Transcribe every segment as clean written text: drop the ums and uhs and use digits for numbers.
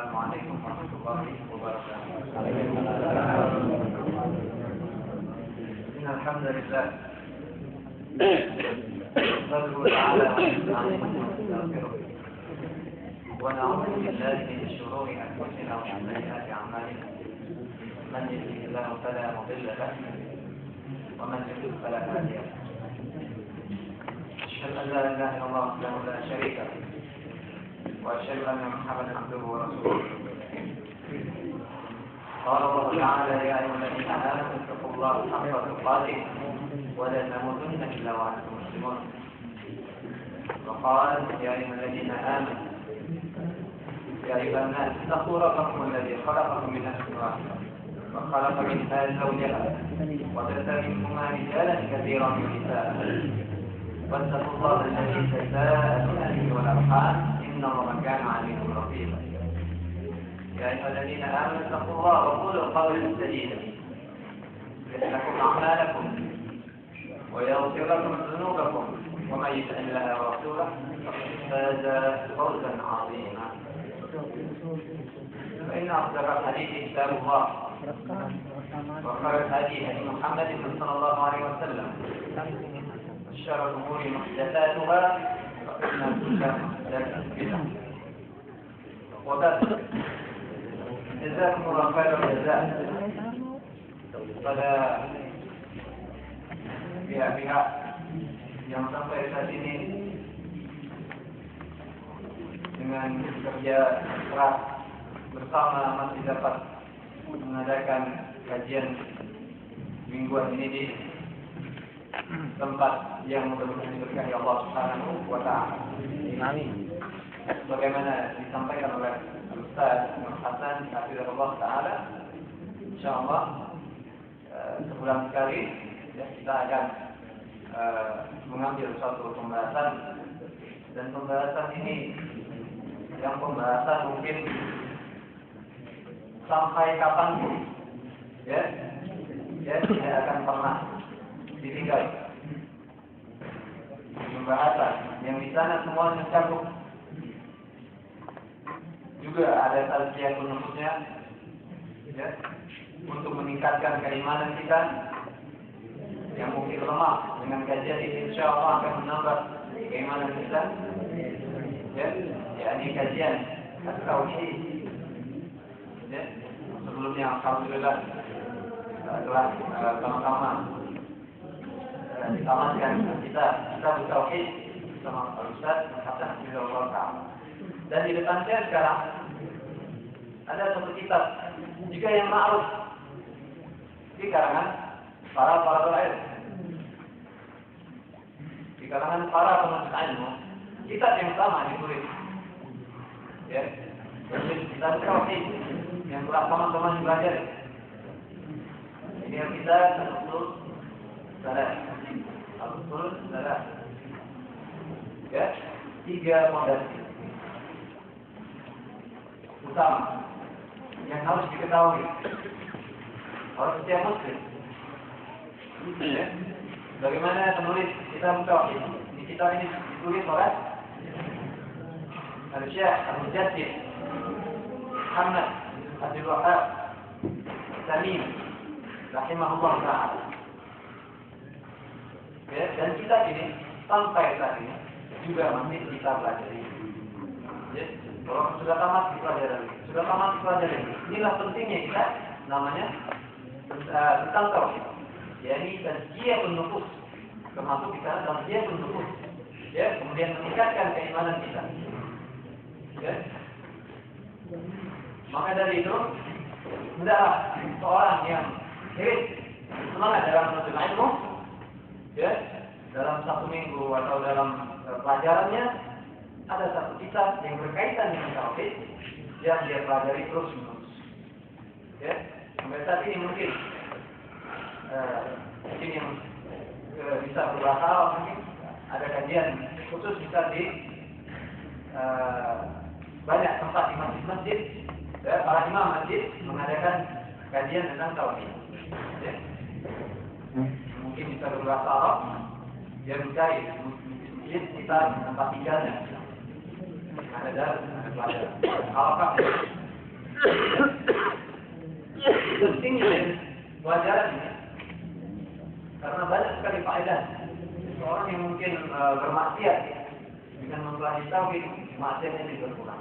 Assalamualaikum warahmatullahi wabarakatuh. Alhamdulillah. نحمده تعالى ونستعينه ونستغفره ونعوذ بالله من شرور انفسنا ومن سيئات اعمالنا من يهده الله فلا مضل له ومن يضلل فلا هادي له اشهد ان لا اله الا الله وحده لا شريك له واشهد ان محمدا عبده ورسوله قال الله تعالى يا ايها الذين امنوا اتقوا الله حق تقاته ولا تموتن الا وانتم مسلمون وقال يا ايها الذين امنوا يا ايها الناس اتقوا ربكم الذي خلقكم من نفس واحده وخلق منها زوجها وبث منهما رجالا كثيرا ونساء واتقوا الله الذي تساءلون به والارحام ان الله كان عليكم رقيبا يا ايها الذين امنوا اتقوا الله وقولوا قولا سديدا يصلح لكم اعمالكم ويغفر لكم ذنوبكم ومن يطع الله ورسوله فقد فاز فوزا عظيما فان اصدق الحديث كتاب الله وخير الهدي هدي محمد صلى الله عليه وسلم وشر الامور محدثاتها فان كل محدثه بدعه وبعد جزاكم الله خير الجزاء pada pihak-pihak yang sampai saat ini dengan kerja keras bersama masih dapat mengadakan kajian mingguan ini di tempat yang mudah-mudahan diberkahi Allah Subhanahu wa taala. Amin. Bagaimana disampaikan oleh Ustaz Nur Hasan Hafizahullah taala, insyaallah sebulan sekali ya, kita akan mengambil suatu pembahasan, dan pembahasan ini yang pembahasan mungkin sampai kapanpun ya tidak akan pernah ditinggal. Pembahasan yang di sana semua mencakup juga ada tazkiyah nufusnya ya, untuk meningkatkan keimanan kita yang mungkin lemah. Dengan kajian ini insya Allah akan menambah keimanan kita ya, yakni kajian at-tauhid ya. Sebelumnya alhamdulillah telah sama-sama ditamatkan kita tauhid bersama Pak Ustaz Hasan Hafizahullah taala. Dan di depan saya sekarang ada satu kitab juga yang ma'ruf di kalangan para ilmu, di kalangan para penuntut ilmu. Kitab yang sama ditulis ya, kitab tauhid yang telah teman-teman belajar. Ini kita al-usul salah ya, 3 fondasi utama yang harus diketahui oleh setiap muslim ya. Bagaimana penulis kitab tauhid? Di kitab ini ditulis oleh Al-Syekh Al-Mujaddid Muhammad Abdul Wahab Tamim rahimahullah ta'ala ya. Dan kitab ini sampai saat ini juga masih kita pelajari ya. Kalau sudah tamat dipelajari. Inilah pentingnya kita namanya tentang tauhid, yakni tazkiyatun nufus, termasuk kita tazkiyatun nufus ya, kemudian meningkatkan keimanan kita ya. Maka dari itu hendaklah seorang yang semangat dalam menuntut ilmu ya, dalam 1 minggu atau dalam pelajarannya ada satu kitab yang berkaitan dengan tauhid yang dia pelajari terus menerus ya. Sampai saat ini mungkin yang bisa berbahasa Arab, mungkin ada kajian khusus bisa di banyak tempat di masjid ya, para imam masjid mengadakan kajian tentang tauhid ya. Mungkin bisa berbahasa Arab, dia mencari masjid kita tempat tinggalnya ada pelajaran. Alhamdulillah Pentingnya pelajaran ini karena banyak sekali faedah. Seorang yang mungkin bermaksiat dengan mempelajari tauhid, maksiatnya juga berkurang.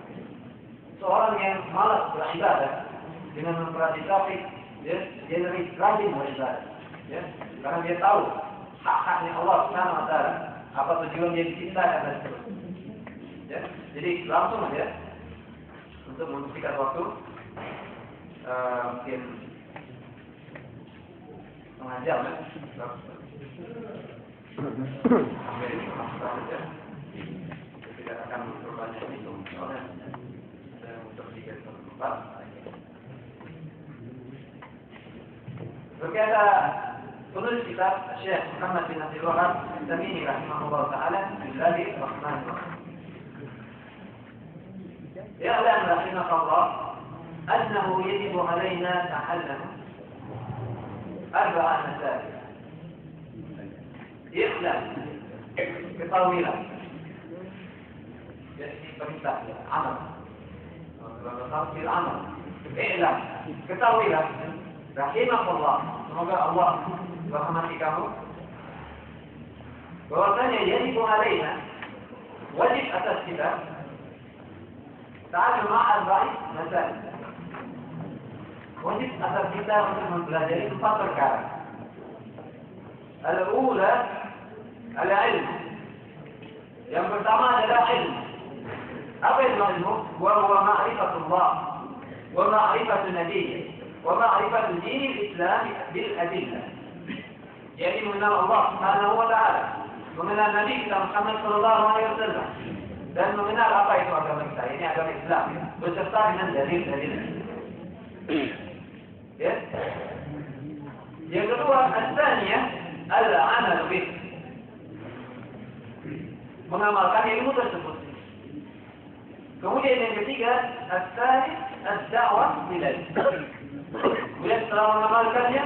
Seorang yang malas beribadah dengan mempelajari tauhid, dia lebih rajin beribadah. Ya, karena dia tahu hak-haknya Allah Subhanahu wa taala, apa tujuan dia diciptakan dan seterusnya. Ya, jadi langsung aja untuk mempersingkat waktu, mungkin setengah jam ya. Tidak akan berbanyak itu, soalnya untuk 3-4. Berkata penulis kitab Syekh Muhammad bin Abdul Wahab Al-Tamimi rahimahullah taala, Bismillahirrahmanirrahim. Ya'lam rahimahullah annahu yajibu alaina ta'allum arba'a masail. I'lam, ketahuilah. Jadi perintah amal. Kalau tafsir amal, i'lam, ketahuilah. Rahimahullah, semoga Allah merahmati kamu. Bahwasanya yajibu alaina, wajib atas kita ta'allum arba'i masail. Wajib atas kita untuk mempelajari 4 perkara. Al-ula al-ilm. Yang pertama adalah ilmu. Apa itu ilmu? Wa huwa ma'rifatullah wa ma'rifatun nabiyyih wa ma'rifatun dinil Islam bil adillah. Jadi mengenal Allah Subhanahu wa taala, mengenal Nabi kita Muhammad sallallahu alaihi wasallam, dan mengenal apa itu agama kita. Ini agama Islam beserta dengan dalil-dalil. Ya. Yang kedua, al-tsaniyah al-amal bih. Mengamalkan ilmu tersebut. Kemudian yang ketiga, al-tsalits ad-da'wah ilaih. Kemudian setelah mengamalkannya,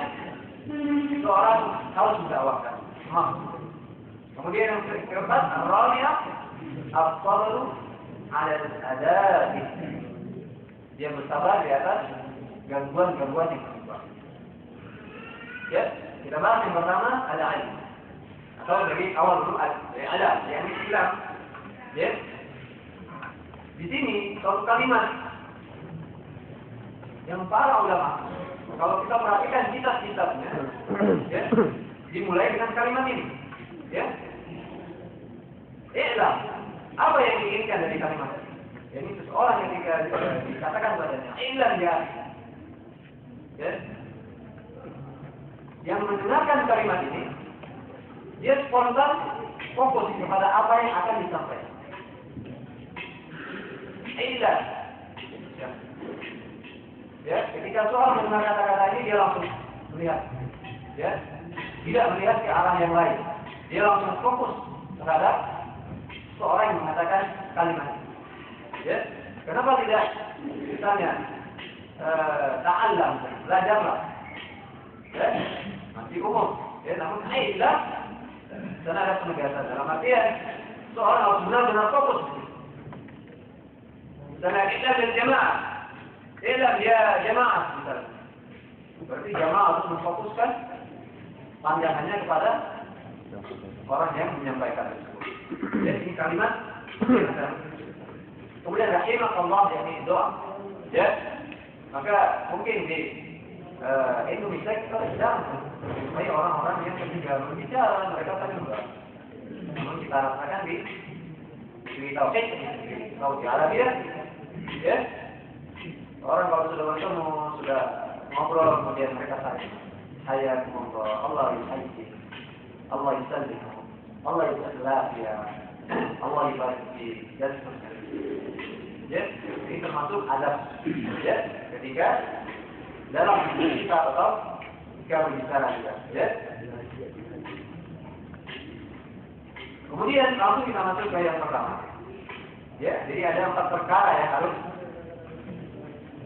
seorang harus mendakwakan. Kemudian yang keempat, ar-rabi'ah as-sabru 'ala al-adab. Dia bersabar di atas gangguan-gangguan yang berubah. Ya, kita bahas yang pertama ada ilmu. Atau dari awal dulu ada yang Islam. Ya. Di sini satu kalimat yang para ulama, kalau kita perhatikan kitab-kitabnya, ya, dimulai dengan kalimat ini. Ya. I'lam. Apa yang diinginkan dari kalimat ini? Jadi seseorang yang dikatakan padanya i'lam ya. Ya. Yang mendengarkan kalimat ini, dia spontan fokus kepada apa yang akan disampaikan. I'lam. Ya, ketika seorang mendengar kata-kata ini, dia langsung melihat, ya, tidak melihat ke arah yang lain. Dia langsung fokus terhadap seorang yang mengatakan kalimat ini. Ya, kenapa tidak misalnya ta'allam, belajarlah, ya, masih umum, ya, namun i'lam, karena ada penegasan dalam artian seorang harus benar-benar fokus. Misalnya kita berjamaah, i'lam dia jamaah, misalnya, berarti jamaah harus memfokuskan pandangannya kepada orang yang menyampaikan tersebut. Jadi ini kalimat. Kemudian rahimahullah, yakni doa. Ya, maka mungkin di Indonesia kita sedang supaya orang-orang yang ketika berbicara mereka saling berdoa. Namun kita rasakan di tauhid, Saudi Arabia, ya, orang kalau sudah bertemu, sudah ngobrol, kemudian mereka saling hayakumullah, Allah yuhayyi, Allah yusallim, Allah yusallim, Allah yubarik dan seterusnya. Ya, ini termasuk adab. Ya, ketika dalam kita atau ketika berbicara juga. Ya. Kemudian langsung kita masuk ke yang pertama. Ya, jadi ada 4 perkara yang harus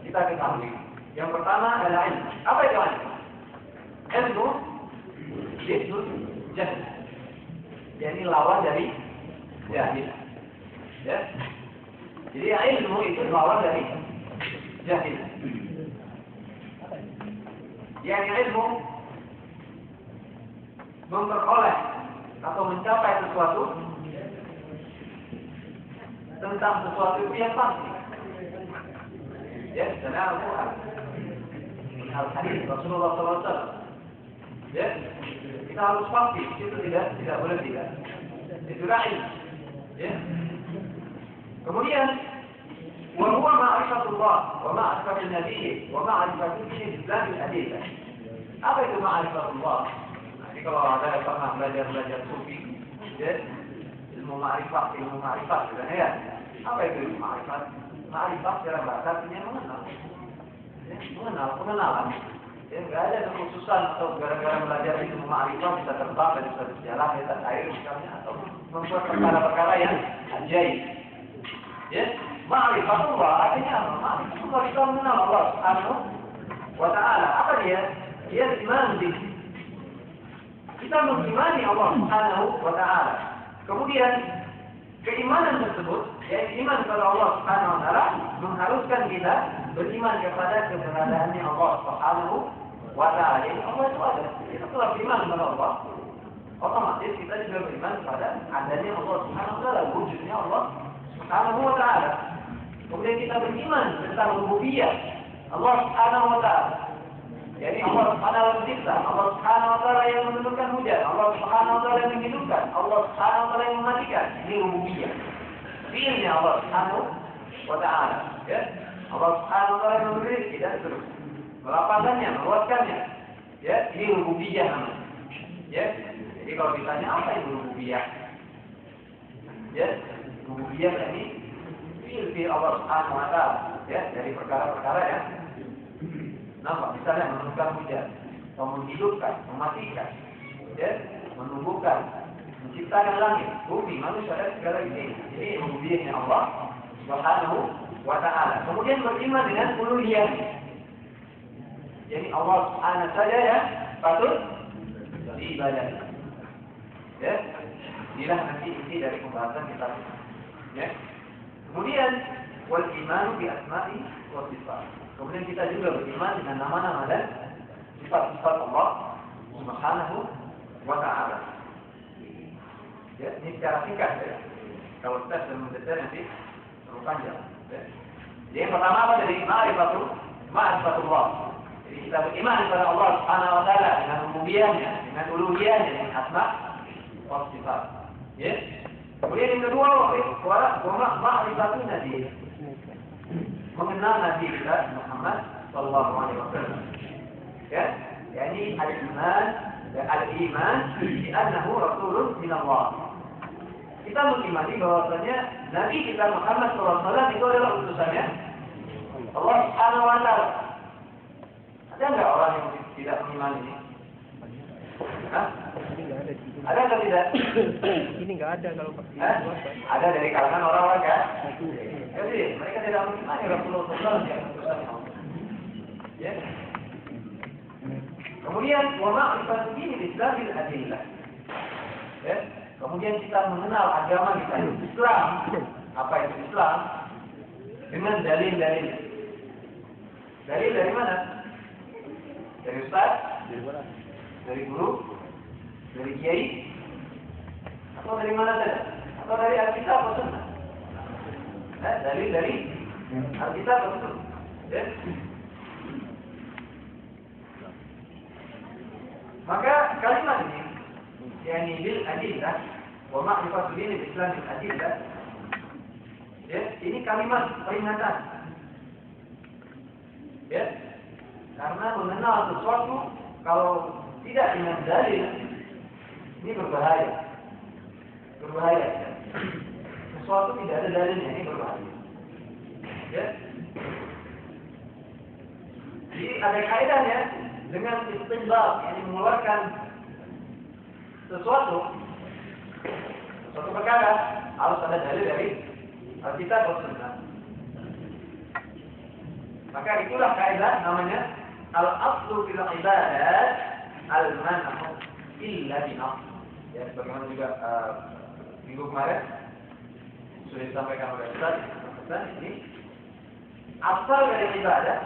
kita ketahui. Yang pertama adalah ilmu. Apa itu ilmu? Ilmu itu jahil. Jadi lawan dari jahil. Ya. Jadi ilmu itu lawan dari jahil. yang ilmu memperoleh atau mencapai sesuatu tentang sesuatu itu yang pasti. Ya, dan Al-Quran, Al-Hadis Rasulullah SAW. Ya, kita harus pasti, itu tidak boleh tidak. Itu ilmu. Ya. Kemudian, wa huwa ma'rifatullah, wa ma'rifatul nabi, wa ma'rifatul Islam al-adillah. Apa itu ma'rifatullah? Nah, ini kalau ada yang pernah belajar sufi, ya, ilmu ma'rifat, gitu ya. Apa itu ilmu ma'rifat? Ma'rifat dalam bahasa artinya mengenal. Ya, pengenalan. Ya, nggak ada kekhususan atau gara-gara belajar ilmu ma'rifat bisa terbang dan bisa berjalan di atas air misalnya, atau membuat perkara-perkara yang ajaib. Ya, ma'rifatullah artinya apa? Ma'rifatullah kita mengenal Allah Subhanahu wa Ta'ala. Apa dia? Dia iman di. Kita mengimani Allah Subhanahu wa Ta'ala. Kemudian keimanan tersebut, yaitu iman kepada Allah Subhanahu wa Ta'ala, mengharuskan kita beriman kepada keberadaannya Allah Subhanahu wa Ta'ala. Jadi Allah itu ada. Kita telah beriman kepada Allah, otomatis kita juga beriman kepada adanya Allah Subhanahu wa Ta'ala, wujudnya Allah Subhanahu wa Ta'ala. Kemudian kita beriman tentang rububiyah Allah Subhanahu wa Ta'ala. Jadi Allah Subhanahu wa Ta'ala, Allah Subhanahu wa Ta'ala yang menurunkan hujan, Allah Subhanahu wa Ta'ala yang menghidupkan, Allah Subhanahu wa Ta'ala yang mematikan. Ini rububiyah. Fi'ilnya Allah Subhanahu wa Ta'ala. Ya. Allah Subhanahu wa Ta'ala yang memberi rezeki dan seterusnya. Melapangkannya, meluaskannya. Ya, ini rububiyah namanya. Ya. Jadi kalau ditanya apa itu rububiyah? Ya, rububiyah ini fi'il Allah Subhanahu wa Ta'ala. Ya, dari perkara-perkara yang nampak, misalnya menurunkan hujan, menghidupkan, mematikan, ya, menumbuhkan, menciptakan langit, bumi, manusia dan segala ini. Ini rububiyahnya Allah Subhanahu wa Ta'ala. Kemudian beriman dengan uluhiyah. Jadi Allah Subhanahu saja ya patut diibadahi. Ya, inilah nanti inti dari pembahasan kita. Ya. Kemudian wal imanu bi asma'i wa sifat. Kemudian kita juga beriman dengan nama-nama dan sifat-sifat Allah Subhanahu wa Ta'ala. Ya, ini secara singkat ya. Kalau kita sudah mendetail nanti terlalu panjang. Ya. Jadi yang pertama apa dari ma'rifatullah. Jadi kita beriman kepada Allah Subhanahu wa Ta'ala dengan rububiyahnya, dengan uluhiyahnya, dengan asma wa sifat. Ya. Kemudian yang kedua ma'rifatun nabi. Mengenal Nabi kita Muhammad sallallahu alaihi wasallam. Ya, yakni al-iman bi annahu rasulun min Allah. Kita mengimani bahwasanya Nabi kita Muhammad sallallahu alaihi wasallam itu adalah utusannya Allah Subhanahu wa Ta'ala. Ada enggak orang yang tidak mengimani ini? Hah? Ada atau tidak? Ini nggak ada kalau pakai. Ada dari kalangan orang-orang kan? Jadi mereka tidak mengimani Rasulullah SAW yang utusan Allah. Ya. Kemudian wa ma'rifatu dini Islamil adillah. Ya. Kemudian kita mengenal agama kita Islam. Apa itu Islam? Dengan dalil-dalil. Dalil dari mana? Dari ustaz? Dari guru? Dari kiai? Atau dari mana saja? Atau dari Alkitab atau Sunnah? Dalil dari Alkitab atau Sunnah? Ya. Maka kalimat ini, yakni bil adillah wa ma'rifatu dinil Islam bil adillah. Ya, ini kalimat peringatan. Ya. Karena mengenal sesuatu kalau tidak dengan dalil ini berbahaya. Berbahaya. Sesuatu tidak ada dalilnya ini berbahaya. Ya. Jadi ada kaidahnya dengan istinbat yang mengeluarkan sesuatu perkara harus ada dalil dari Alkitab atau Sunnah. Maka itulah kaidah namanya al-aslu fil ibadat al-man'u illa bi-nafs. Ya, sebagaimana juga minggu kemarin sudah disampaikan oleh Ustaz, ini asal dari ibadah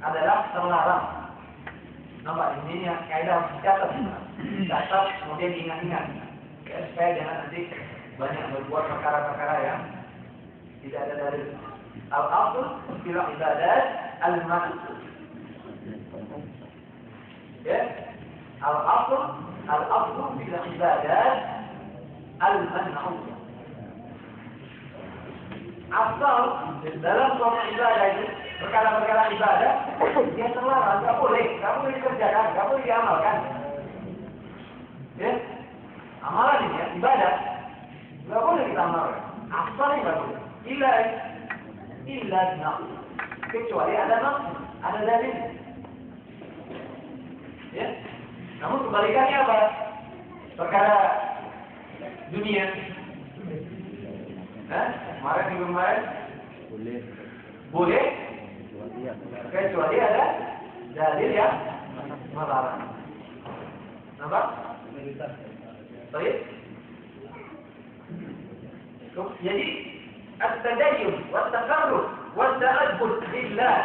adalah terlarang Nampak ini ya, kaidah harus catat, kemudian ingat-ingat. Ya, supaya jangan nanti banyak berbuat perkara-perkara yang tidak ada dalil. Al-asl fil ibadat al-man'. Ya, al-asl fil ibadat al-man'. Asal dalam suatu ibadah itu, perkara-perkara ibadah yang terlarang, nggak boleh dikerjakan, nggak boleh diamalkan. Ya, amalan ini ya, ibadah nggak boleh kita amalkan. Asalnya nggak boleh. Illa nafs. Kecuali ada nafs, ada dalil. Ya, namun kebalikannya apa? Perkara dunia. Kemarin minggu kemarin boleh kecuali ada dalil yang melarang. Nampak? Baik. Jadi at-tadayyun wat-taqarrub wat-ta'abbud lillah.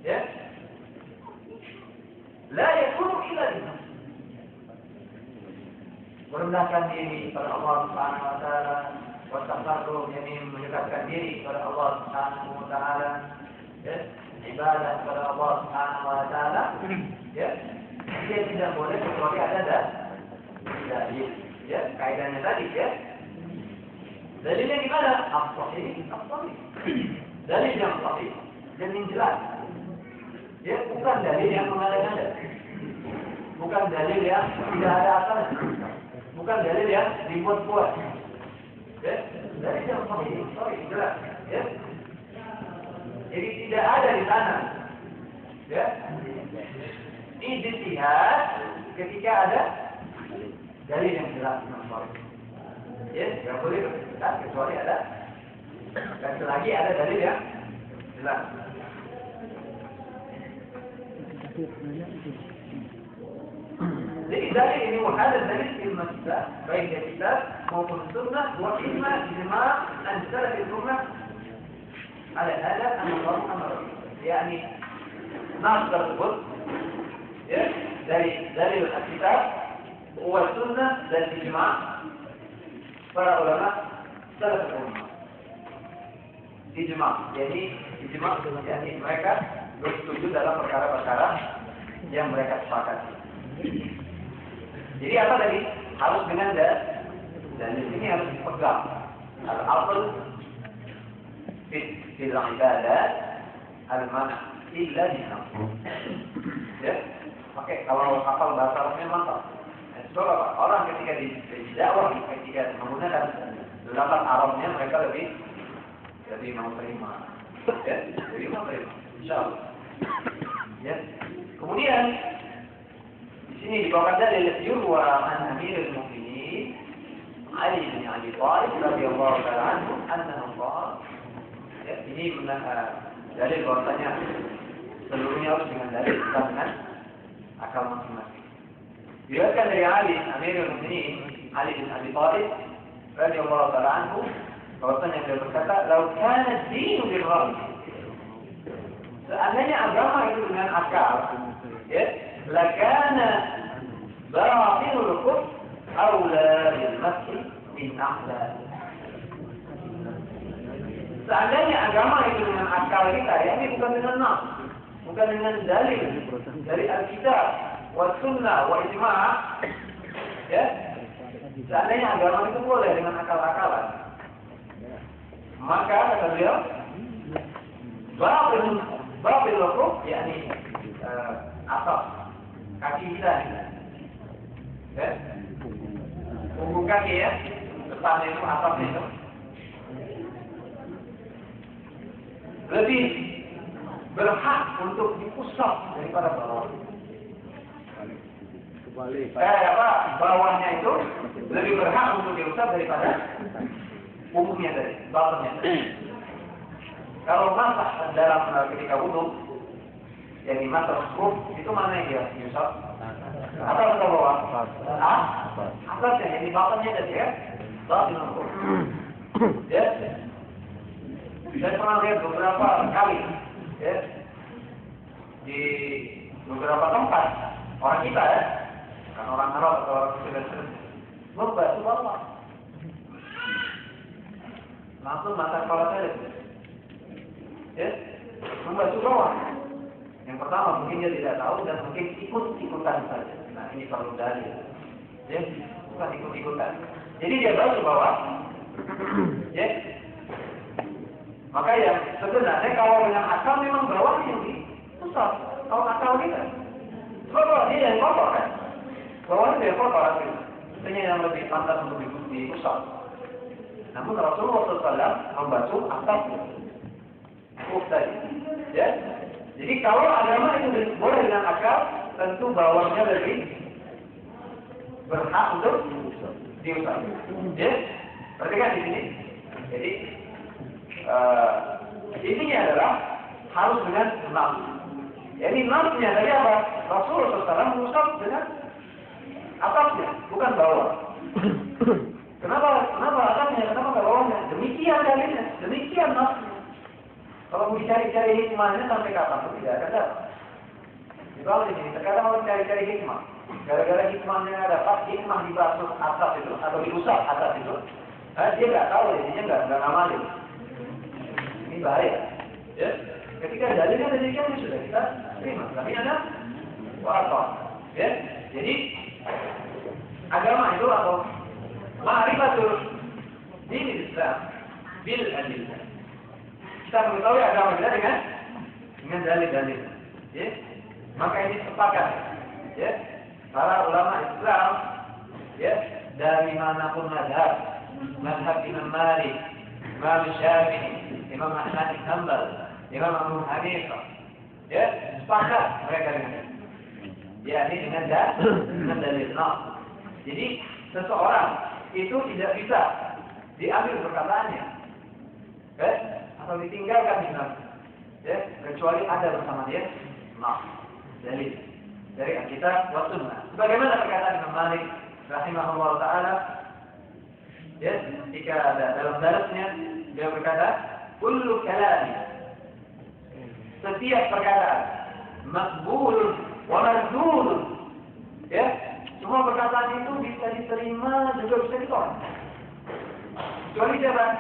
Ya. La yakunu illa lillah. Merendahkan diri kepada Allah Subhanahu wa taala, wa-taqarrub yakni mendekatkan diri kepada Allah Subhanahu wa taala, ya, ibadah kepada Allah Subhanahu wa taala, ya. Dia tidak boleh kecuali ada dalil, ya, kaidahnya tadi, ya. Dalilnya di mana? As-sahih. Dalil yang sahih dan yang jelas. Ya, bukan dalil yang mengada-ngada. Bukan dalil yang tidak ada asalnya. Bukan dalil yang dibuat-buat. Ya, dalil yang sahih, jelas. Ya. Jadi tidak ada di sana. Ya. Ijtihad ketika ada dalil yang jelas yang sahih. Ya, tidak boleh beristihad kecuali ada. Dan selagi ada dalil yang jelas. Jadi dalil ini ada dalil ilmu kita, baik dari kita maupun sunnah, wa ilmu ijma' antara sunnah ada amar. Yani nas tersebut, ya, dari dalil kitab, wa sunnah dan ijma' para ulama salaf ummah. Ijma', jadi ijma' yani mereka bersetuju dalam perkara-perkara yang mereka sepakati. Jadi apa tadi? Harus dengan dalil ini harus dipegang. Al-asl fil ibadat al-man' illa dinam. Ya. Oke, kalau hafal bahasa Arabnya mantap. Sebab apa? Orang ketika didakwah, ketika menggunakan lafaz Arabnya mereka lebih mau terima. Ya, lebih mau terima. Insyaallah. Ya. Kemudian di sini dibawakan dalil yurwa an Amirul Mukminin Ali bin Abi Thalib radhiyallahu ta'ala anhu annahu qala, ya, ini dalil bahwasanya seluruhnya harus dengan dalil, bukan dengan akal masing-masing. Diriwayatkan dari Ali Amirul Mukminin Ali bin Abi Thalib radhiyallahu ta'ala anhu bahwasanya beliau berkata, "Lau kana ad-dinu bil-ra'y." Seandainya agama itu dengan akal, ya, lakana batinul kufr aula bil masih min a'la. Seandainya agama itu dengan akal kita, ya, ini bukan dengan nas, bukan dengan dalil dari Alkitab, wa sunnah, wa ijma', ya. Seandainya agama itu boleh dengan akal-akalan, maka kata beliau, babil rukuk, yakni atap kaki kita, ya, punggung kaki, ya, depannya itu atapnya itu lebih berhak untuk diusap daripada bawah. Bawahnya itu lebih berhak untuk diusap daripada punggungnya tadi, bawahnya tadi. Kalau masak dalam ketika wudhu, yang dimasak rukuk, itu mana yang dia diusap? Atas atau bawah? Atasnya, yang di bawahnya tadi, ya. Bawah rukuk. Ya. Saya pernah lihat beberapa kali, ya, di beberapa tempat orang kita ya, kan orang Arab atau orang Muslim, membasuh bawah. Langsung mata kepala saya, ya, membasuh bawah. Yang pertama mungkin dia tidak tahu dan mungkin ikut-ikutan saja. Nah ini perlu dalil, ya, bukan ikut-ikutan. Jadi dia basuh bawah, ya. Maka ya sebenarnya kalau dengan akal memang bawahnya yang pusat. Kalau akal kita, sebab dia yang kotor kan, bawahnya dia kotor artinya. Sebenarnya yang lebih pantas untuk di pusat. Namun Rasulullah SAW membasuh atasnya. Tadi, ya. Jadi kalau agama itu boleh dengan akal, tentu bawahnya lebih berhak untuk diusap. Ya, perhatikan di sini. Jadi intinya adalah harus dengan nafs. Jadi nafsnya dari apa? Rasulullah SAW mengusap dengan atasnya, bukan bawah. Kenapa atasnya? Kenapa nggak bawahnya? Demikian dalilnya, demikian nafsnya. Kalau mau dicari-cari hikmahnya sampai kapan pun tidak akan dapat. Itu di sini. Terkadang orang cari-cari hikmah. Gara-gara hikmahnya dapat, hikmah dibasuh atas itu atau diusap atas itu, dia nggak tahu, jadinya nggak ngamalin. Ini bahaya. Ya. Ketika dalilnya demikian sudah kita terima. Tapi ada wa'atah. Ya. Jadi agama itu atau ma'rifatul din Islam bil adillah. Kita mengetahui agama kita dengan dalil-dalil. Ya. Maka ini sepakat. Ya. Para ulama Islam, ya, dari manapun mazhab Imam Malik, Imam Syafi'i, Imam Ahmad bin Hanbal, Imam Abu Hanifah, ya, sepakat mereka dengan, ya, ini dengan dalil. Nah, jadi seseorang itu tidak bisa diambil perkataannya, ya, atau ditinggalkan misalnya, ya, kecuali ada bersama dia, nah, dalil dari Alkitab wa Sunnah. Sebagaimana perkataan Imam Malik rahimahullah taala, ya, jika ada dalam darasnya dia berkata, kullu kalami, setiap perkataan maqbulun wa mardudun, ya, semua perkataan itu bisa diterima juga bisa ditolak. Kecuali siapa?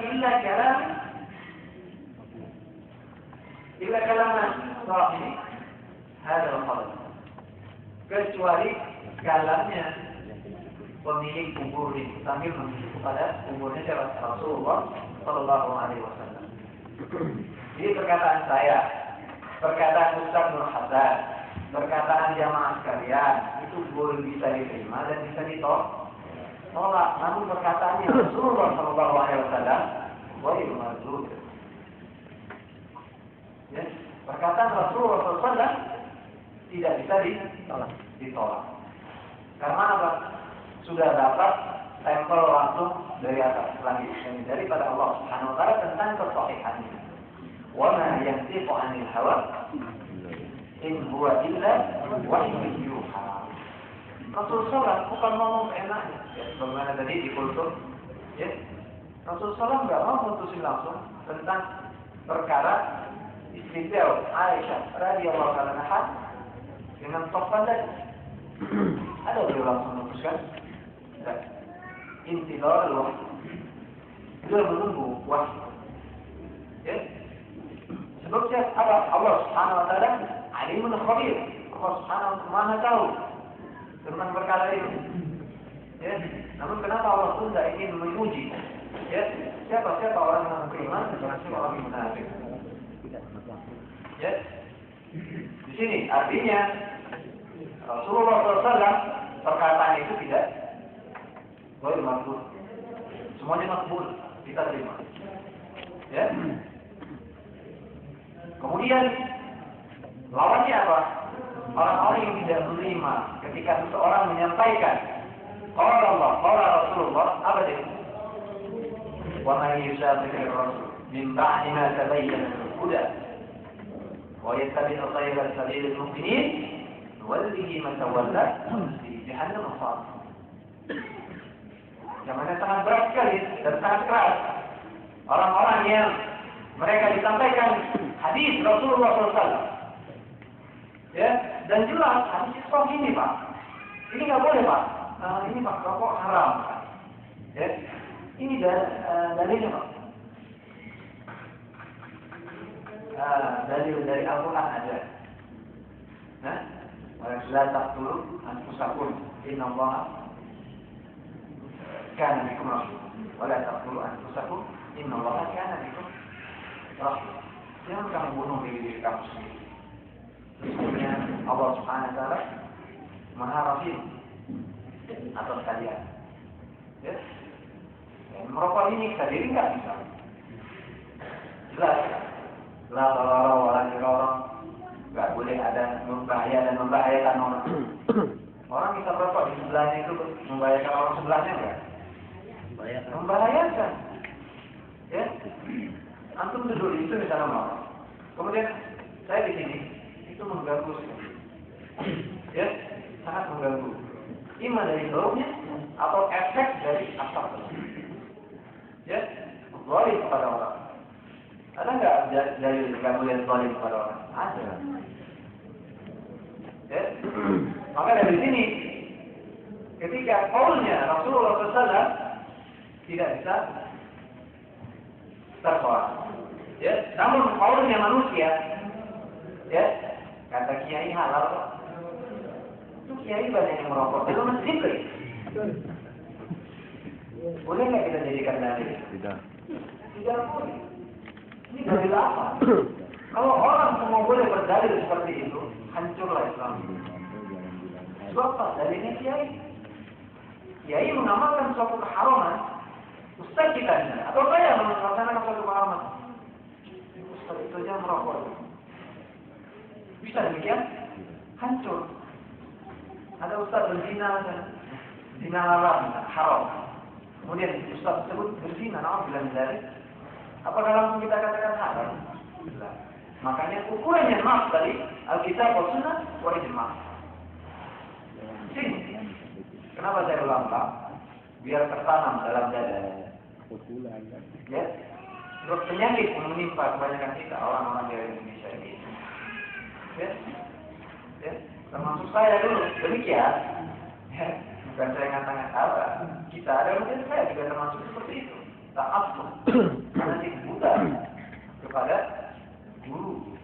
Illa kalaman sahibi hadzal qawl. Kecuali kalamnya pemilik kubur ini, sambil menuju kepada kuburnya siapa? Rasulullah Sallallahu Alaihi Wasallam. Jadi perkataan saya, perkataan Ustaz Nur Hasan, perkataan jamaah sekalian itu boleh bisa diterima dan bisa ditolak. Namun perkataannya Rasulullah Sallallahu Alaihi Wasallam boleh mardud. Ya, perkataan Rasulullah Sallallahu Alaihi Wasallam tidak bisa ditolak. Karena apa? Sudah dapat sampel langsung dari atas langit daripada Allah Subhanahu wa taala tentang kesahihannya. Wa ma yantiqu 'anil hawa in huwa illa wahyun yuha. Rasulullah bukan ngomong enaknya, ya, sebagaimana tadi di kultur, ya. Rasulullah nggak mau memutusin langsung tentang perkara istri beliau Aisyah radhiyallahu anha dengan topan tadi. Ada beliau langsung memutuskan. Intidar wahyu. Dia menunggu wahyu. Ya. Sebabnya apa? Allah Subhanahu wa taala Alimun Khabir. Allah Subhanahu wa taala Maha tahu tentang perkara itu. Ya. Namun kenapa Allah pun tidak ingin menguji? Ya. Siapa orang yang beriman dan siapa orang yang munafik? Ya. Di sini artinya Rasulullah SAW perkataan itu tidak boleh makbul. Semuanya makbul, kita terima. Ya. Kemudian lawannya apa? Orang-orang yang tidak menerima ketika seseorang menyampaikan qala Allah, qala Rasulullah, apa dia? Wa man yushaqiqir rasul min ba'di ma tabayyana al-huda wa yattabi' ghayra sabilil mu'minin nuwallihi ma tawalla fi jahannam khalisah. Yang mana sangat berat sekali dan sangat keras. Orang-orang yang mereka disampaikan hadis Rasulullah SAW, Ya, dan jelas hadis israf ini Pak. Ini nggak boleh Pak. Ini Pak, rokok haram Pak. Ya, ini dalilnya Pak. Dalil dari Al-Quran ada. Nah, la taqtulu anfusakum innallaha kana bikum rahim. Wa la taqtulu anfusakum innallaha kana bikum rahim. Jangan kamu bunuh diri kamu sendiri. Sesungguhnya Allah Subhanahu wa taala Maha Rahim atas kalian. Ya. Merokok ini bisa diri nggak bisa? Jelas. La darara wa la dirara. Nggak boleh ada membahaya dan membahayakan orang. Orang bisa merokok di sebelahnya itu membahayakan orang sebelahnya enggak? Membahayakan. Ya. Antum duduk di situ misalnya merokok. Kemudian saya di sini itu mengganggu sekali. Ya, sangat mengganggu. Ima dari baunya atau efek dari asap. Ya, zalim kepada orang. Ada nggak dalil nggak boleh zalim kepada orang? Ada. Ya, maka dari sini ketika kaulnya Rasulullah SAW tidak bisa tertolak. Ya, namun kaulnya manusia, ya, kata kiai halal. Itu kiai banyak yang merokok. Itu masjid. Boleh nggak kita jadikan dalil? Tidak. Tidak boleh. Ini dalil apa? Kalau orang semua boleh berdalil seperti itu, hancurlah Islam. Sebab apa? Dalilnya kiai. Kiai mengamalkan suatu keharaman. Ustaz kita atau saya melaksanakan suatu keharaman. Ustaz itu aja merokok. Bisa demikian? Hancur. Ada ustaz berzina dan zina haram. Kemudian ustaz tersebut berzina, na'udzubillah min dzalik. Apakah langsung kita katakan haram? Tidak. Makanya ukuran yang maaf tadi Alkitab wa Sunnah wa ijma'. Sini. Kenapa saya ulang Pak? Biar tertanam dalam dada. Ya. Terus penyakit yang menimpa kebanyakan kita orang-orang dari Indonesia ini. Ya. Ya. Termasuk saya dulu demikian. Ya. Bukan saya ngatakan apa. Kita ada mungkin saya juga termasuk seperti itu. Tak afdal. Karena buta kepada guru,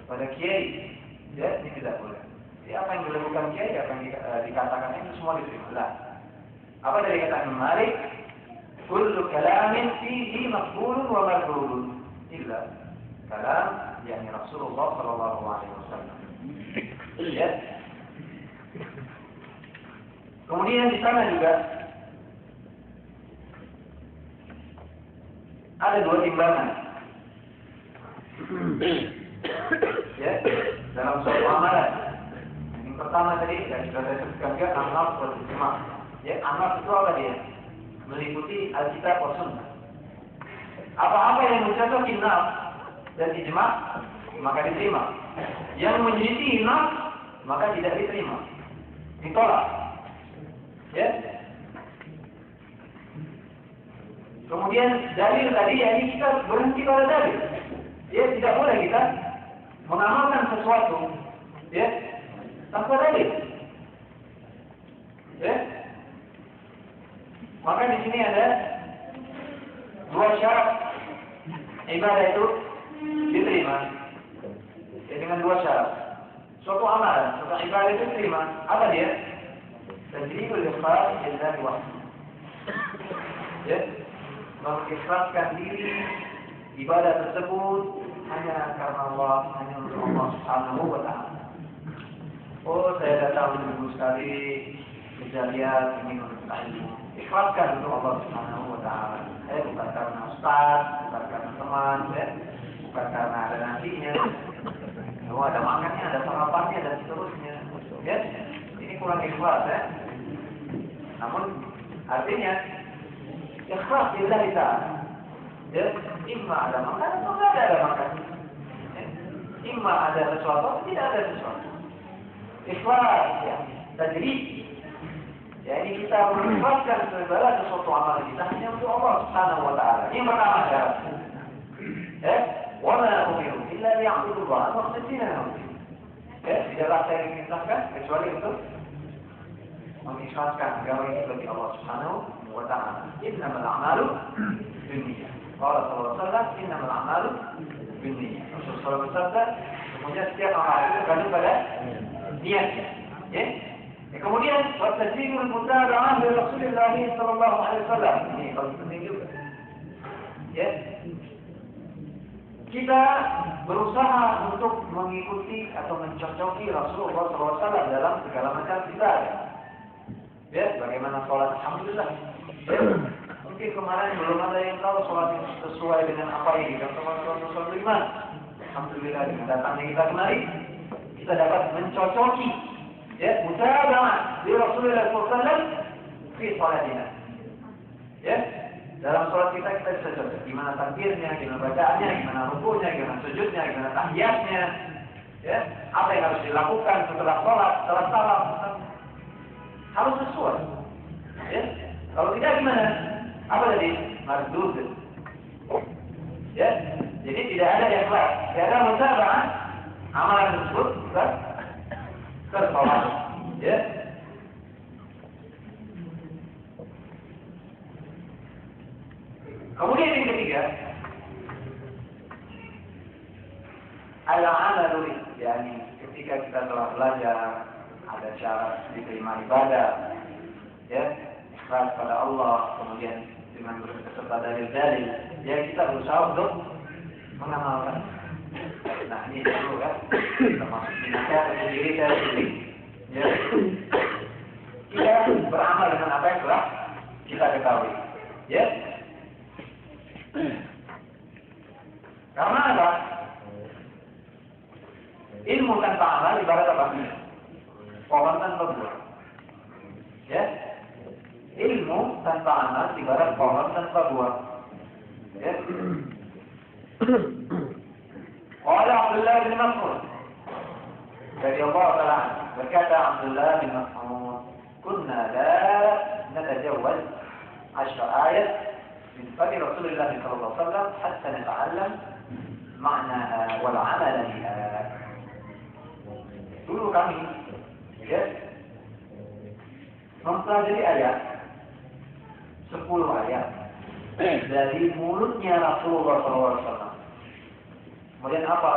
kepada kiai. Ya, ini tidak boleh. Jadi apa yang dilakukan kiai, apa yang dikatakan itu semua diterima. Lah. Apa dari kata Malik? Kullu kalamin fihi maqbulun wa mardudun illa kalam yakni Rasulullah sallallahu alaihi wasallam. Ya. Kemudian di sana juga ada dua timbangan. Ya, dalam suatu amalan. Yang pertama tadi yang sudah saya sebutkan juga amal seperti ijma'. Ya, amal itu apa dia? Meliputi Alkitab dan Sunnah. Apa-apa yang mencocoki nas dan ijma' maka diterima. Yang menyelisih nas maka tidak diterima. Ditolak. Ya. Kemudian dalil tadi ini kita berhenti pada dalil. Ya, tidak boleh kita mengamalkan sesuatu ya tanpa dalil. Ya. Maka di sini ada dua syarat ibadah itu diterima. Ya, dengan dua syarat. Suatu amalan, suatu ibadah itu diterima. Apa dia? Tajribul ikhlas lillahi wahdahu. Ya. Mengikhlaskan diri ibadah tersebut hanya karena Allah, hanya untuk Allah Subhanahu wa taala. Oh, saya datang minggu sekali kejadian ingin untuk ilmu. Ikhlaskan untuk Allah Subhanahu wa taala. Bukan karena ustaz, bukan karena teman, bukan karena ada nasinya. Oh, ada makannya, ada sarapannya dan seterusnya. Ya, ini kurang ikhlas ya. Namun artinya ikhlas lillahi ta'ala. Ya, imma ada makan atau tidak ada makan. Ya, imma ada sesuatu atau tidak ada sesuatu. Ikhlas ya, tajrib. Ya, ini kita mengikhlaskan segala sesuatu amal kita hanya untuk Allah Subhanahu wa taala. Ini pertama syaratnya. Ya, wa ma umiru illa liya'budu Allah mukhlishina lahu. Ya, tidaklah saya diperintahkan kecuali untuk mengikhlaskan agama ini bagi Allah Subhanahu wa Ta'ala. Innamal a'malu binniyat. Qala sallallahu alaihi wasallam, innamal a'malu binniyat. Rasulullah bersabda, kemudian setiap amal itu tergantung pada niatnya. Ya. Kemudian wastajibul mutaba'ah li Rasulillah sallallahu alaihi wasallam. Ini paling penting juga. Ya. Kita berusaha untuk mengikuti atau mencocoki Rasulullah SAW dalam segala macam ibadah. Ya, bagaimana sholat? Alhamdulillah. Ya, mungkin kemarin belum ada yang tahu sholat yang sesuai dengan apa yang dikatakan Rasulullah SAW. Alhamdulillah dengan datangnya kita kemari, kita dapat mencocoki. Ya, mutaba'ah li Rasulullah SAW fi sholatina. Ya. Dalam sholat kita bisa coba gimana takbirnya, gimana bacaannya, gimana rukunya, gimana sujudnya, gimana tahiyatnya, ya, apa yang harus dilakukan setelah sholat, setelah salam, harus sesuai. Ya, kalau tidak gimana? Apa tadi? Mardud. Ya, jadi tidak ada yang lain, tidak ada mutaba'ah amalan tersebut ke sholat. Ya. Kemudian yang ketiga, al-amalu, yakni ketika kita telah belajar ada syarat diterima ibadah, ya, ikhlas pada Allah, kemudian dengan berserta dalil-dalil, ya kita berusaha untuk mengamalkan. Nah ini dulu kan, termasuk dinamika untuk diri saya sendiri. Ya, kita beramal dengan apa yang telah kita ketahui. Ya. Karena apa? Ilmu tanpa amal ibarat apa? Pohon tanpa buah. Ya, ilmu tanpa amal ibarat pohon tanpa buah. Ya. Qala Abdullah bin Mas'ud, dari Allah Taala berkata Abdullah bin Mas'ud, "Kunna la natajawaz 10 ayat من فضل رسول الله صلى الله عليه وسلم حتى نتعلم معناها والعمل بها." Dulu kami, ya, mempelajari ayat 10 ayat dari mulutnya Rasulullah SAW. Kemudian apa?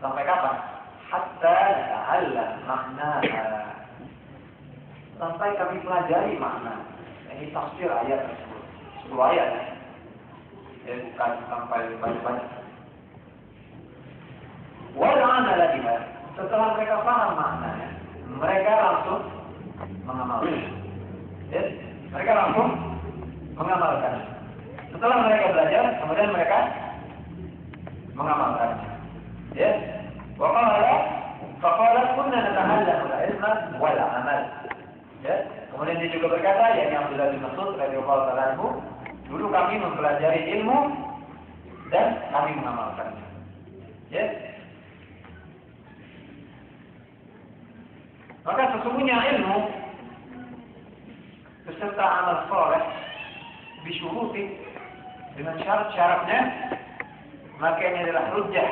Sampai kapan? Hatta nata'allam maknaha. Sampai kami pelajari makna. Ini tafsir ayat tersebut. 10 ayat, ya, bukan sampai banyak-banyak. Wal-amal biha. Setelah mereka paham maknanya, mereka langsung mengamalkan. Ya, mereka langsung mengamalkan. Setelah mereka belajar, kemudian mereka mengamalkan. Ya, wa qala kunna nata'allamu al-ilma wal 'amal. Ya, kemudian dia juga berkata, yakni Abdullah bin Mas'ud radhiyallahu ta'ala anhu, dulu kami mempelajari ilmu dan kami mengamalkannya. Ya. Maka sesungguhnya ilmu beserta amal saleh bisyuruti, dengan syarat-syaratnya, maka ini adalah hujjah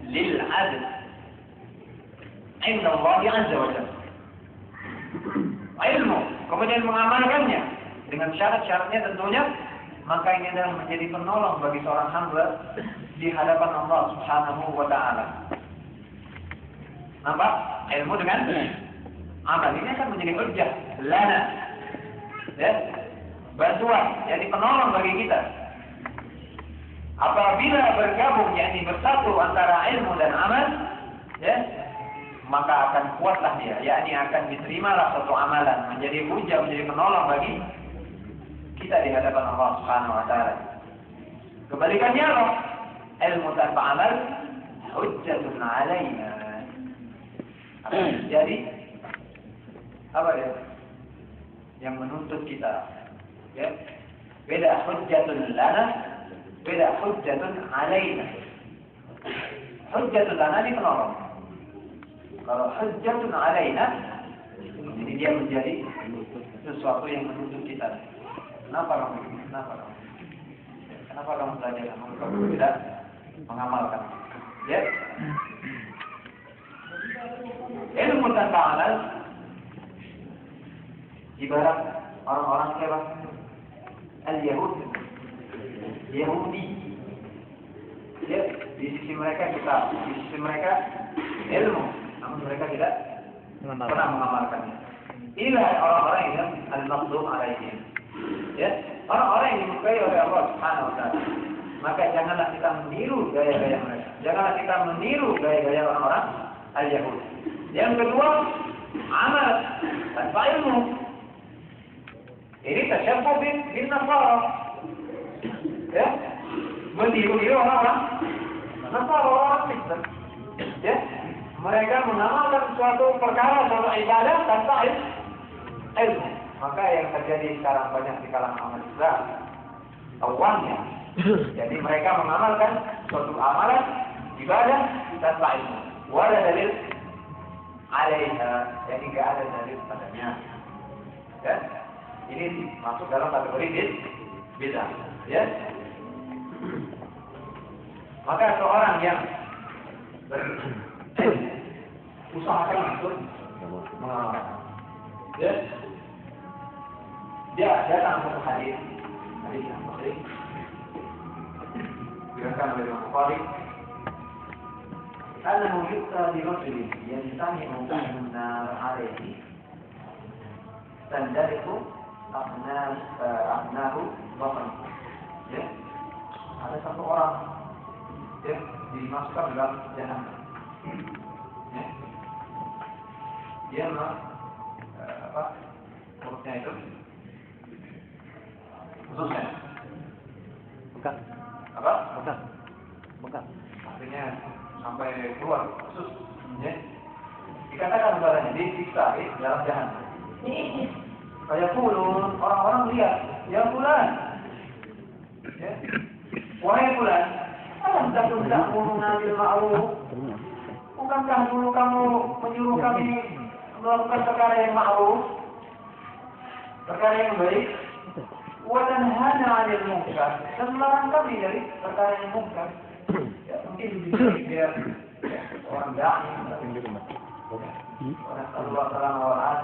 lil 'adl 'inda Allah 'azza wa jalla. Ilmu, kemudian mengamalkannya dengan syarat-syaratnya tentunya, maka ini adalah menjadi penolong bagi seorang hamba di hadapan Allah Subhanahu wa Ta'ala. Nampak? Ilmu dengan amal ini akan menjadi hujjah lana, ya, bantuan, jadi penolong bagi kita. Apabila bergabung, yakni bersatu antara ilmu dan amal, ya, maka akan kuatlah dia, yakni akan diterimalah suatu amalan, menjadi hujjah, menjadi penolong bagi kita di hadapan Allah Subhanahu wa Ta'ala. Kebalikannya apa? Ilmu tanpa amal hujjatun alaina. Jadi apa ya? Yang menuntut kita, ya. Beda hujjatun lana, beda hujjatun alaina. Hujjatun lana ini penolong. Kalau hujjatun alaina, jadi dia menjadi sesuatu yang menuntut kita. Kenapa kamu begini? Kenapa kamu belajar? Kamu tidak mengamalkan. Ya? tanpa amal, ibarat orang-orang siapa? Yahudi. Ya, di sisi mereka kitab, di sisi mereka ilmu, namun mereka tidak pernah mengamalkannya. Inilah orang-orang yang al-maghdub alaihim. Ya, orang-orang yang dimurkai oleh Allah Subhanahu wa taala. Maka janganlah kita meniru gaya-gaya mereka. Janganlah kita meniru gaya-gaya orang-orang al-Yahudi. Yang kedua, amal tanpa ilmu. Ini tasyabbuh bin Nasara. Ya, meniru orang-orang Nasara, orang Kristen. Ya, mereka mengamalkan suatu perkara, suatu ibadah tanpa ilmu. Maka yang terjadi sekarang banyak di kalangan umat Islam, awamnya. Jadi mereka mengamalkan suatu amalan ibadah tanpa ilmu. Wala dalil alaiha, jadi tidak ada dalil padanya. Ya, ini masuk dalam kategori bid'ah. Ya. Maka seorang yang usahakan langsung mengamalkan. Ya. Dia datang satu hadis yang sahih diriwayatkan oleh Imam Bukhari, "Annahu yu'ta bi rajulin yantami'u an-nar 'alaihi tandariku abnahu batn." Ya, ada satu orang ya dimasukkan dalam jahanam. Ya. Dia perutnya itu khususnya Bukan. apa? Bukan. Artinya sampai keluar khusus. Ya. Dikatakan kepadanya disiksa dalam jahanam. Kayak pulun orang-orang lihat, ya fulan. Ya. Wahai fulan, alam takun ta'muruna bil ma'ruf? Bukankah dulu kamu menyuruh kami melakukan perkara yang ma'ruf? Perkara yang baik? Wa tanhana 'anil munkar, dan melarang kami dari perkara yang munkar. Ya, mungkin biar orang dai, orang Allah Taala wa